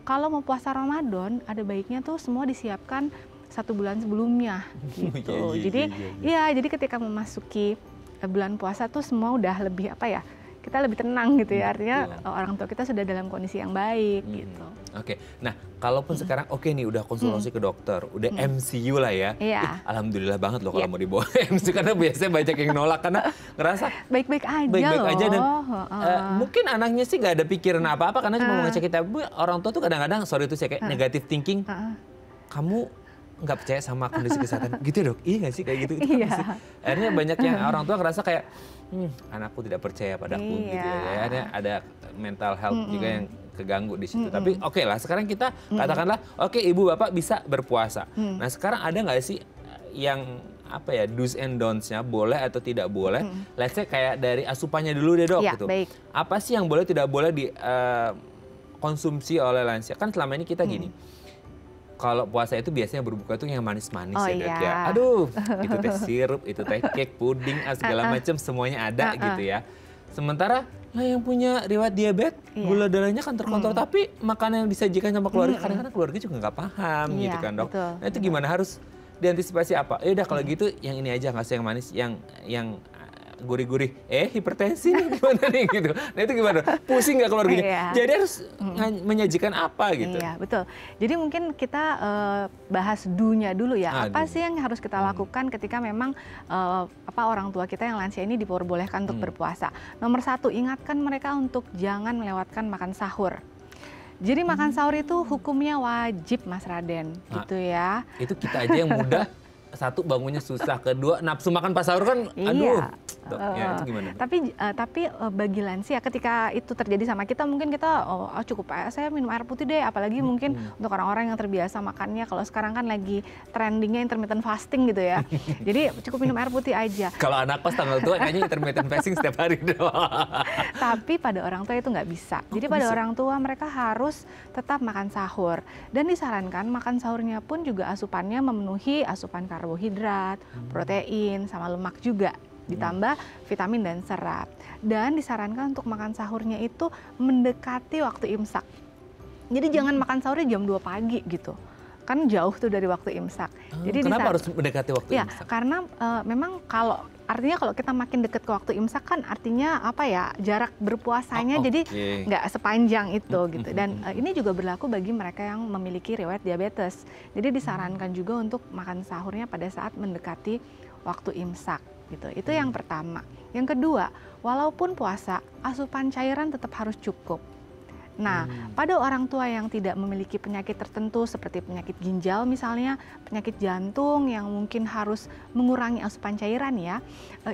kalau mau puasa Ramadan, ada baiknya tuh semua disiapkan 1 bulan sebelumnya gitu. Jadi ketika memasuki bulan puasa tuh semua udah lebih kita lebih tenang gitu ya, artinya orang tua kita sudah dalam kondisi yang baik gitu. Oke, nah kalaupun sekarang nih udah konsultasi ke dokter, udah MCU lah ya. Alhamdulillah banget loh kalau mau dibawa MCU, karena biasanya banyak yang nolak karena ngerasa baik-baik aja dan mungkin anaknya sih nggak ada pikiran apa-apa karena cuma mau ngecek kita. Orang tua tuh kadang-kadang, sorry itu saya kayak negative thinking, kamu nggak percaya sama kondisi kesehatan gitu dok, iya nggak sih kayak gitu? Akhirnya banyak yang orang tua ngerasa kayak anakku tidak percaya padaku gitu ya. Akhirnya ada mental health juga yang keganggu di situ. Tapi oke lah, sekarang kita katakanlah ibu bapak bisa berpuasa. Nah sekarang ada nggak sih yang do's and don'ts-nya, boleh atau tidak boleh? Let's say kayak dari asupannya dulu deh dok gitu. Baik. Apa sih yang boleh tidak boleh dikonsumsi oleh lansia? Kan selama ini kita gini, kalau puasa itu biasanya berbuka tuh yang manis-manis ya. Aduh, itu teh sirup, itu teh cake, puding, segala macam semuanya ada gitu ya. Sementara yang punya riwayat diabetes, gula darahnya kan terkontrol, tapi makanan yang disajikan sama keluarga, kadang-kadang keluarga juga nggak paham gitu kan dok. Betul, nah itu gimana, harus diantisipasi apa? Udah kalau gitu yang ini aja, nggak usah yang manis, yang gurih-gurih, hipertensi nih gimana nih gitu. Nah itu gimana? Pusing nggak keluarganya? Jadi harus menyajikan apa gitu? Iya betul. Jadi mungkin kita bahas do-nya dulu ya. Apa sih yang harus kita lakukan ketika memang orang tua kita yang lansia ini diperbolehkan untuk berpuasa? Nomor 1, ingatkan mereka untuk jangan melewatkan makan sahur. Jadi makan sahur itu hukumnya wajib Mas Raden, gitu ya. Itu kita aja yang muda. 1 bangunnya susah, 2 nafsu makan pas sahur kan, aduh. Ya, itu gimana? Tapi bagi lansia ketika itu terjadi sama kita, mungkin kita cukup saya minum air putih deh, apalagi mungkin untuk orang-orang yang terbiasa makannya, kalau sekarang kan lagi trendingnya intermittent fasting gitu ya. Jadi cukup minum air putih aja. Kalau anak kos tanggal tua kayaknya intermittent fasting setiap hari doang. Tapi pada orang tua itu nggak bisa. Jadi pada orang tua mereka harus tetap makan sahur, dan disarankan makan sahurnya pun juga asupannya memenuhi asupan karbohidrat, protein, sama lemak juga, ditambah vitamin dan serat. Dan disarankan untuk makan sahurnya itu mendekati waktu imsak. Jadi jangan makan sahurnya jam 2 pagi gitu. Kan jauh tuh dari waktu imsak. Jadi kenapa harus mendekati waktu imsak? Karena memang artinya kalau kita makin dekat ke waktu imsak kan artinya jarak berpuasanya jadi nggak sepanjang itu gitu. Dan ini juga berlaku bagi mereka yang memiliki riwayat diabetes. Jadi disarankan juga untuk makan sahurnya pada saat mendekati waktu imsak gitu. Itu yang pertama. Yang kedua, walaupun puasa, asupan cairan tetap harus cukup. Nah, pada orang tua yang tidak memiliki penyakit tertentu seperti penyakit ginjal misalnya, penyakit jantung yang mungkin harus mengurangi asupan cairan ya,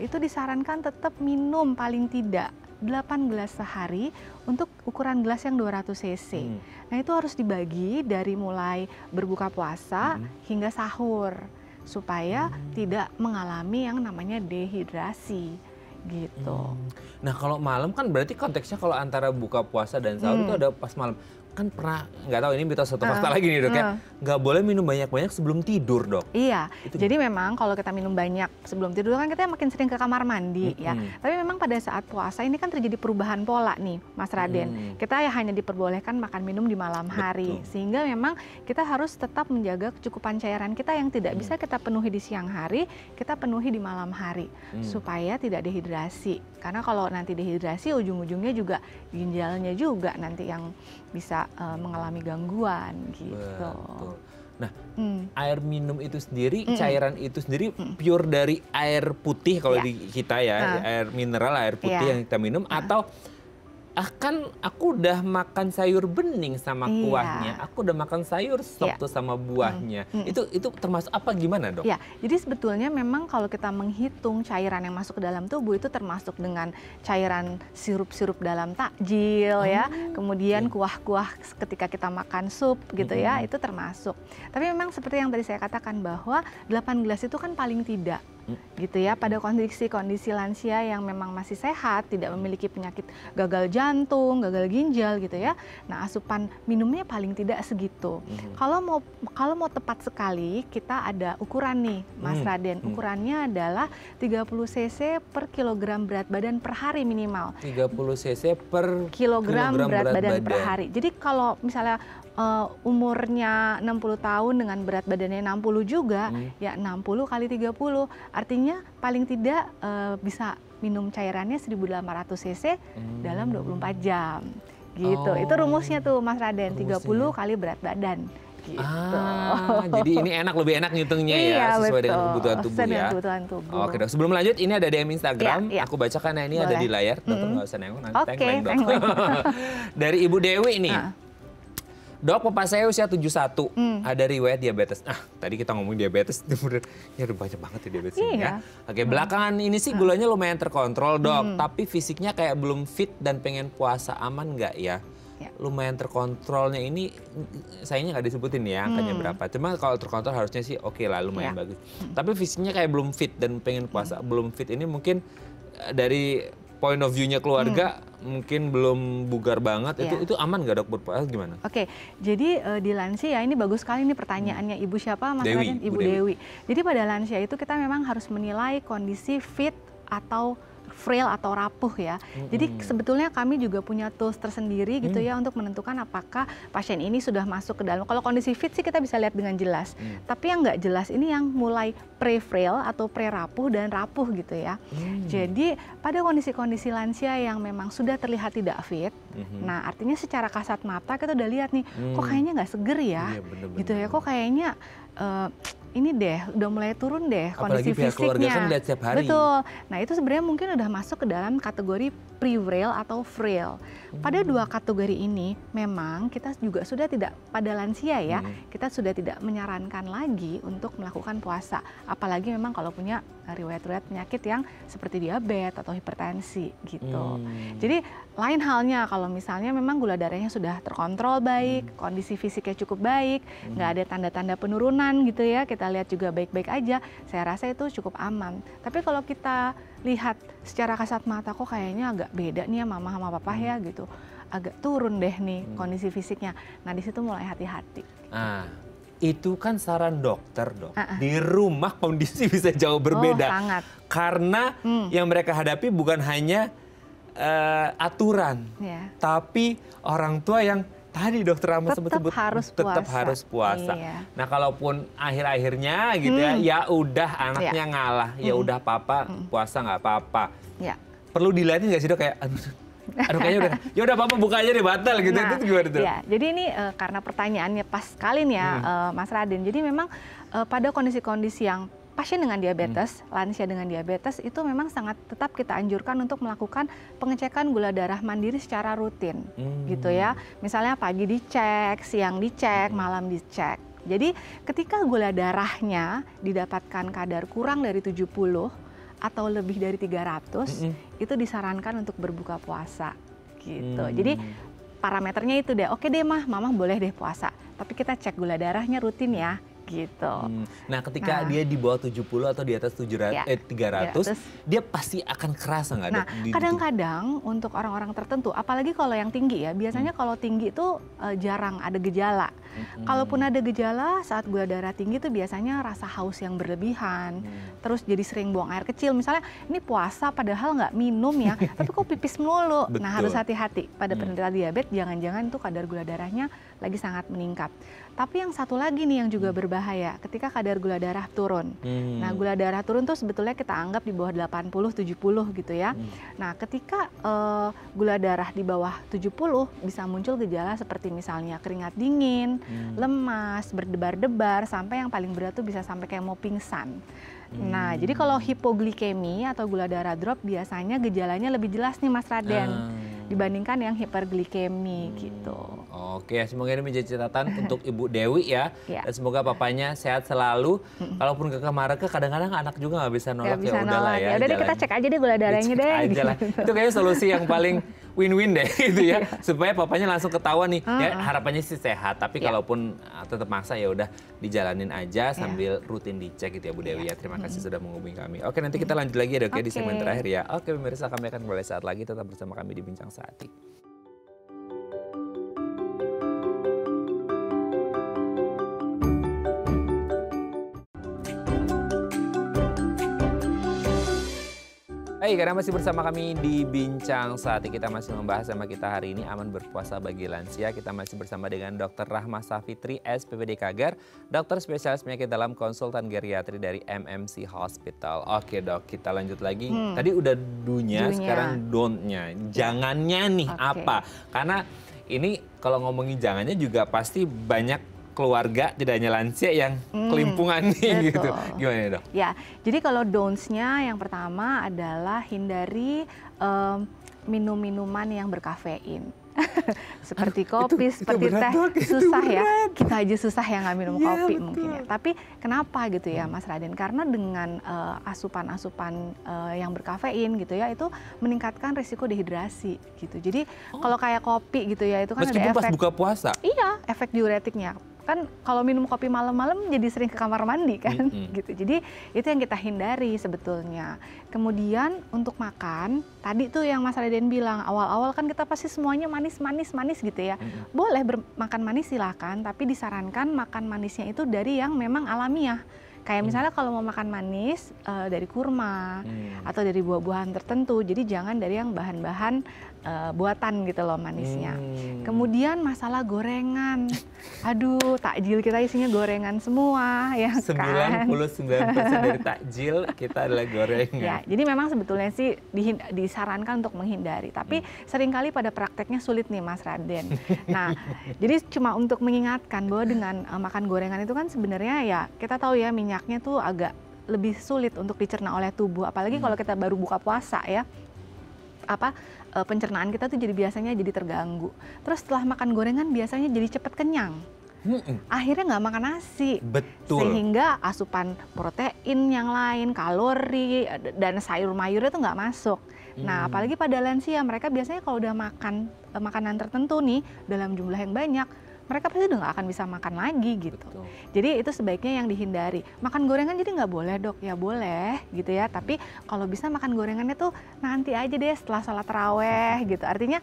itu disarankan tetap minum paling tidak 8 gelas sehari untuk ukuran gelas yang 200 cc. Nah, itu harus dibagi dari mulai berbuka puasa hingga sahur supaya tidak mengalami yang namanya dehidrasi gitu. Nah, kalau malam kan berarti konteksnya kalau antara buka puasa dan sahur itu ada pas malam. Kan pernah, nggak tahu ini mitos atau fakta lagi nih dok ya, nggak boleh minum banyak-banyak sebelum tidur dok. Iya, jadi memang kalau kita minum banyak sebelum tidur kan kita makin sering ke kamar mandi ya. Tapi memang pada saat puasa ini kan terjadi perubahan pola nih Mas Raden. Kita ya hanya diperbolehkan makan minum di malam hari. Sehingga memang kita harus tetap menjaga kecukupan cairan kita yang tidak bisa kita penuhi di siang hari, kita penuhi di malam hari. Supaya tidak dehidrasi. Karena kalau nanti dehidrasi ujung-ujungnya juga ginjalnya juga nanti yang bisa mengalami gangguan gitu. Betul. Nah, air minum itu sendiri, cairan itu sendiri pure dari air putih kalau di kita ya, air mineral, air putih yang kita minum atau kan aku udah makan sayur bening sama kuahnya, aku udah makan sayur sop tuh sama buahnya. Itu termasuk apa gimana dok? Ya, jadi sebetulnya memang kalau kita menghitung cairan yang masuk ke dalam tubuh itu termasuk dengan cairan sirup-sirup dalam takjil ya, kemudian kuah-kuah ketika kita makan sup gitu ya, itu termasuk. Tapi memang seperti yang tadi saya katakan bahwa 8 gelas itu kan paling tidak gitu ya, pada kondisi-kondisi lansia yang memang masih sehat, tidak memiliki penyakit gagal jantung, gagal ginjal gitu ya. Nah, asupan minumnya paling tidak segitu. Kalau mau tepat sekali, kita ada ukuran nih, Mas Raden. Ukurannya adalah 30 cc per kilogram berat badan per hari minimal. 30 cc per kilogram berat badan per hari. Jadi kalau misalnya umurnya 60 tahun dengan berat badannya 60 juga, ya 60 kali 30. Artinya paling tidak bisa minum cairannya 1800 cc dalam 24 jam. Gitu. Itu rumusnya tuh Mas Raden, 30 kali berat badan. Gitu. Jadi ini lebih enak ngitungnya ya, sesuai dengan kebutuhan tubuh ya. Kebutuhan tubuh. Oke dok, sebelum lanjut ini ada DM Instagram, aku bacakan ini ada di layar, dokter nggak usah nengok, nanti tengok dok. Dari Ibu Dewi nih. Dok, papa saya usia 71, ada riwayat diabetes. Tadi kita ngomong diabetes, ya udah banyak banget ya diabetes ini ya. Oke, belakangan ini sih gulanya lumayan terkontrol dok, tapi fisiknya kayak belum fit dan pengen puasa, aman nggak ya? Lumayan terkontrolnya ini, sayangnya nggak disebutin ya angkanya berapa. Cuma kalau terkontrol harusnya sih oke lah, lumayan bagus. Tapi fisiknya kayak belum fit dan pengen puasa. Belum fit ini mungkin dari point of view-nya keluarga mungkin belum bugar banget, itu aman nggak dok berpuasa gimana? Oke, jadi di lansia ini bagus sekali nih pertanyaannya. Ibu siapa Mas Raden? Ibu Dewi. Jadi pada lansia itu kita memang harus menilai kondisi fit atau frail atau rapuh ya. Jadi sebetulnya kami juga punya tools tersendiri gitu ya untuk menentukan apakah pasien ini sudah masuk ke dalam. Kalau kondisi fit sih kita bisa lihat dengan jelas. Tapi yang nggak jelas ini yang mulai pre-frail atau pre-rapuh dan rapuh gitu ya. Jadi pada kondisi-kondisi lansia yang memang sudah terlihat tidak fit, nah artinya secara kasat mata kita udah lihat nih, kok kayaknya nggak seger ya, gitu ya, kok kayaknya ini deh udah mulai turun deh kondisi fisiknya. Keluarga kan lihat tiap hari. Betul. Nah itu sebenarnya mungkin udah masuk ke dalam kategori pre-frail atau frail. Pada dua kategori ini memang kita juga sudah tidak, pada lansia ya, kita sudah tidak menyarankan lagi untuk melakukan puasa. Apalagi memang kalau punya riwayat-riwayat penyakit yang seperti diabetes atau hipertensi gitu. Jadi lain halnya kalau misalnya memang gula darahnya sudah terkontrol baik, kondisi fisiknya cukup baik, nggak ada tanda-tanda penurunan gitu ya, kita lihat juga baik-baik aja, saya rasa itu cukup aman. Tapi kalau kita lihat secara kasat mata kok kayaknya agak beda nih ya mama sama papa ya gitu, agak turun deh nih kondisi fisiknya, nah di situ mulai hati-hati. Itu kan saran dokter dok. Di rumah kondisi bisa jauh berbeda. Sangat. Karena yang mereka hadapi bukan hanya aturan, tapi orang tua yang tadi dokter Rama sebut tetap harus puasa. Nah kalaupun akhir-akhirnya gitu ya udah anaknya ngalah, ya udah papa puasa nggak apa-apa. Perlu dilihatin nggak sih dok, kayak aduh kayaknya udah, ya udah papa buka aja deh batal gitu, itu gimana tuh? Ya, jadi ini karena pertanyaannya pas sekali nih ya Mas Raden. Jadi memang pada kondisi-kondisi yang pasien dengan diabetes, lansia dengan diabetes itu memang sangat tetap kita anjurkan untuk melakukan pengecekan gula darah mandiri secara rutin, gitu ya. Misalnya pagi dicek, siang dicek, malam dicek. Jadi ketika gula darahnya didapatkan kadar kurang dari 70 atau lebih dari 300, itu disarankan untuk berbuka puasa, gitu. Jadi parameternya itu deh, oke deh mama boleh deh puasa, tapi kita cek gula darahnya rutin ya. Gitu. Nah, ketika dia di bawah 70 atau di atas 300, dia pasti akan kerasa nggak, Dok? Nah, kadang-kadang untuk orang-orang tertentu, apalagi kalau yang tinggi ya, biasanya kalau tinggi itu jarang ada gejala. Kalaupun ada gejala saat gula darah tinggi itu biasanya rasa haus yang berlebihan, terus jadi sering buang air kecil. Misalnya ini puasa padahal nggak minum ya, tapi kok pipis melulu. Nah, harus hati-hati pada penderita diabetes, jangan-jangan tuh kadar gula darahnya lagi sangat meningkat. Tapi yang satu lagi nih yang juga berbahaya, ketika kadar gula darah turun. Nah, gula darah turun tuh sebetulnya kita anggap di bawah 80-70 gitu ya. Nah, ketika gula darah di bawah 70 bisa muncul gejala seperti misalnya keringat dingin, lemas, berdebar-debar, sampai yang paling berat tuh bisa sampai kayak mau pingsan. Nah, jadi kalau hipoglikemi atau gula darah drop biasanya gejalanya lebih jelas nih Mas Raden dibandingkan yang hiperglikemi gitu. Oke, semoga ini menjadi catatan untuk Ibu Dewi ya. Dan semoga papanya sehat selalu. Kalaupun ke kamar kadang-kadang anak juga nggak bisa nolak, ya udahlah ya. Udah deh kita cek aja deh gula darahnya deh. Aja lah. Itu kayaknya solusi yang paling win-win deh gitu ya. Supaya papanya langsung ketahuan nih. Ya harapannya sih sehat, tapi kalaupun tetap maksa ya udah dijalanin aja sambil rutin dicek gitu ya Bu Dewi ya. Terima kasih sudah menghubungi kami. Oke, nanti kita lanjut lagi ya Dok ya di segmen terakhir ya. Oke pemirsa, kami akan kembali saat lagi, tetap bersama kami di Bincang Saati. Hai, karena masih bersama kami di Bincang Saati, kita masih membahas sama kita hari ini aman berpuasa bagi lansia. Kita masih bersama dengan Dr. Rahma Safitri, SPPD Kagar, dokter spesialis penyakit dalam konsultan geriatri dari MMC Hospital. Oke Dok, kita lanjut lagi. Tadi udah do-nya, sekarang don't-nya. Jangannya nih apa? Karena ini kalau ngomongin jangannya juga pasti banyak keluarga, tidak hanya lansia yang kelimpungan nih gitu. Gimana Dok? Ya, jadi kalau don'ts-nya yang pertama adalah hindari minum-minuman yang berkafein. Seperti kopi, seperti teh, susah ya. Kita aja susah ya nggak minum kopi mungkin ya. Tapi kenapa gitu ya Mas Raden? Karena dengan asupan-asupan yang berkafein gitu ya, itu meningkatkan risiko dehidrasi gitu. Jadi kalau kayak kopi gitu ya, itu kan meskipun ada efek. Pas buka puasa? Iya, efek diuretiknya. Kan kalau minum kopi malam-malam jadi sering ke kamar mandi kan gitu. Jadi itu yang kita hindari sebetulnya. Kemudian untuk makan, tadi tuh yang Mas Raden bilang awal-awal kan kita pasti semuanya manis gitu ya. Boleh makan manis silakan, tapi disarankan makan manisnya itu dari yang memang alamiah. Kayak misalnya kalau mau makan manis dari kurma atau dari buah-buahan tertentu, jadi jangan dari yang bahan-bahan buatan gitu loh manisnya. Kemudian masalah gorengan, aduh takjil kita isinya gorengan semua ya kan. 99% dari takjil kita adalah gorengan. Ya, jadi memang sebetulnya sih disarankan untuk menghindari, tapi seringkali pada prakteknya sulit nih Mas Raden. Nah, jadi cuma untuk mengingatkan bahwa dengan makan gorengan itu kan sebenarnya ya kita tahu ya minyaknya tuh agak lebih sulit untuk dicerna oleh tubuh, apalagi kalau kita baru buka puasa ya. Pencernaan kita tuh biasanya jadi terganggu. Terus setelah makan gorengan biasanya jadi cepet kenyang. Akhirnya nggak makan nasi. Betul. Sehingga asupan protein yang lain, kalori, dan sayur mayurnya tuh nggak masuk. Nah, apalagi pada lansia, mereka biasanya kalau udah makan makanan tertentu nih dalam jumlah yang banyak, mereka pasti udah nggak akan bisa makan lagi gitu. Betul. Jadi itu sebaiknya yang dihindari. Makan gorengan jadi nggak boleh Dok, ya boleh gitu ya. Tapi kalau bisa makan gorengannya tuh nanti aja deh setelah sholat taraweh gitu. Artinya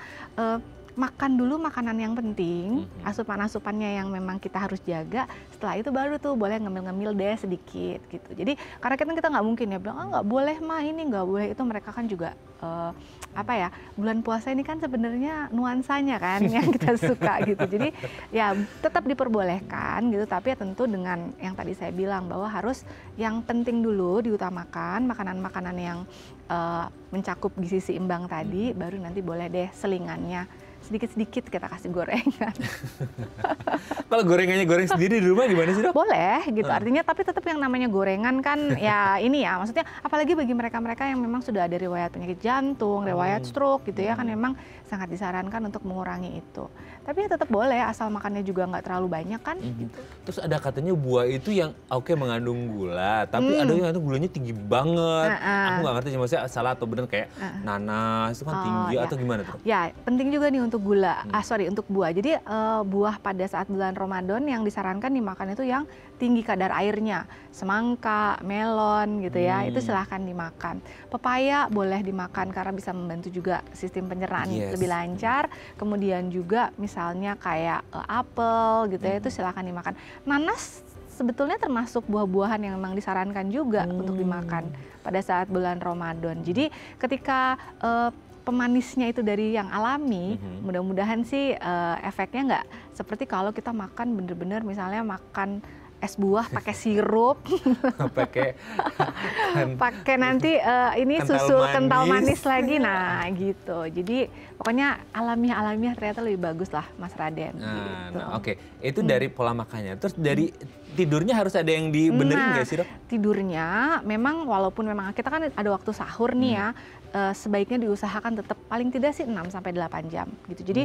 makan dulu makanan yang penting, asupan-asupannya yang memang kita harus jaga. Setelah itu baru tuh boleh ngemil-ngemil deh sedikit gitu. Jadi karena kita nggak mungkin ya bilang nggak boleh mah ini nggak boleh itu, mereka kan juga bulan puasa ini kan sebenarnya nuansanya kan yang kita suka gitu. Jadi ya tetap diperbolehkan gitu, tapi ya tentu dengan yang tadi saya bilang bahwa harus yang penting dulu diutamakan, makanan-makanan yang mencakup gizi seimbang tadi, baru nanti boleh deh selingannya sedikit-sedikit kita kasih gorengan. Kalau gorengannya goreng sendiri di rumah gimana sih, Dok? Boleh gitu, artinya tapi tetap yang namanya gorengan kan ya ini ya, maksudnya apalagi bagi mereka-mereka yang memang sudah ada riwayat penyakit jantung, riwayat stroke gitu ya, kan memang sangat disarankan untuk mengurangi itu. Tapi ya tetap boleh asal makannya juga nggak terlalu banyak kan gitu. Terus ada katanya buah itu yang oke mengandung gula, tapi ada yang gulanya tinggi banget. Aku nggak ngerti maksudnya salah atau benar, kayak nanas itu kan tinggi atau gimana tuh? Ya, penting juga nih untuk gula, untuk buah. Jadi buah pada saat bulan Ramadan yang disarankan dimakan itu yang tinggi kadar airnya. Semangka, melon gitu ya, itu silahkan dimakan. Pepaya boleh dimakan karena bisa membantu juga sistem pencernaan lebih lancar. Kemudian juga misalnya kayak apel gitu ya, itu silahkan dimakan. Nanas sebetulnya termasuk buah-buahan yang memang disarankan juga untuk dimakan pada saat bulan Ramadan. Jadi ketika pemanisnya itu dari yang alami, mudah-mudahan sih efeknya nggak seperti kalau kita makan bener-bener misalnya makan es buah pakai sirup, pakai nanti ini susu kental manis lagi, nah gitu. Jadi pokoknya alamiah ternyata lebih bagus lah, Mas Raden. Gitu. Oke. Itu dari pola makannya. Terus dari tidurnya harus ada yang dibenerin nggak sih, Dok? Tidurnya memang walaupun memang kita kan ada waktu sahur nih ya, sebaiknya diusahakan tetap paling tidak sih 6-8 jam gitu. Jadi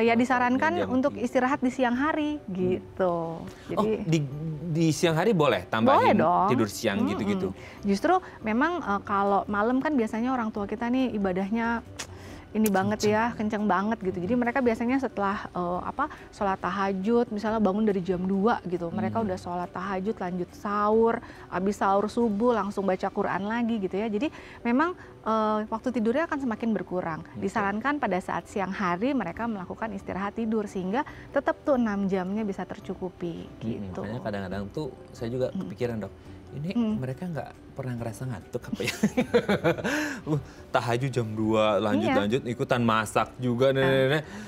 ya disarankan untuk istirahat di siang hari gitu. Jadi di siang hari boleh tambahin tidur siang gitu-gitu? Justru memang kalau malam kan biasanya orang tua kita nih ibadahnya ini banget ya, kenceng banget gitu. Jadi mereka biasanya setelah sholat tahajud, misalnya bangun dari jam 2 gitu. Mereka udah sholat tahajud, lanjut sahur, habis sahur subuh langsung baca Quran lagi gitu ya. Jadi memang waktu tidurnya akan semakin berkurang. Disarankan pada saat siang hari mereka melakukan istirahat tidur sehingga tetap tuh 6 jamnya bisa tercukupi gitu. Makanya kadang-kadang tuh saya juga kepikiran, Dok. Ini mereka nggak pernah ngerasa ngantuk apa ya? Tahajud jam 2, lanjut ikutan masak juga.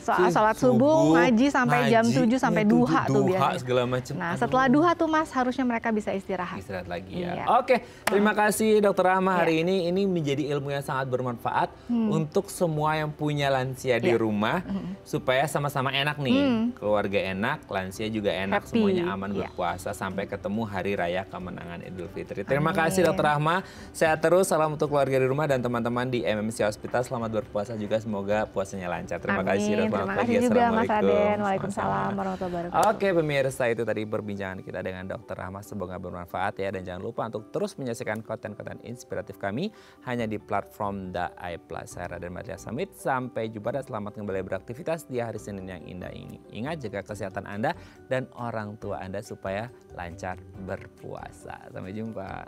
Sholat subuh, ngaji sampai jam 7 sampai duha tuh biasanya. Segala macam. Nah setelah duha tuh Mas harusnya mereka bisa istirahat. Istirahat lagi ya. Oke, terima kasih Dokter Rahma hari ini. Ini menjadi ilmu yang sangat bermanfaat untuk semua yang punya lansia di rumah. Supaya sama-sama enak nih. Keluarga enak, lansia juga enak. Happy. Semuanya aman berpuasa sampai ketemu Hari Raya Kemenangan Idul Fitri. Terima kasih Dokter Rahma. Sehat terus, salam untuk keluarga di rumah dan teman-teman di MMC Hospital. Selamat berpuasa juga, semoga puasanya lancar. Terima kasih Dok. Terima kasih juga Mas Raden. Waalaikumsalam warahmatullahi wabarakatuh. Oke pemirsa, itu tadi perbincangan kita dengan Dokter Rahma. Semoga bermanfaat ya. Dan jangan lupa untuk terus menyaksikan konten-konten inspiratif kami hanya di platform The iPlus. Saya Raden Matria Samit. Sampai jumpa dan selamat kembali beraktivitas di hari Senin yang indah ini. Ingat, jaga kesehatan Anda dan orang tua Anda supaya lancar berpuasa. Sampai jumpa.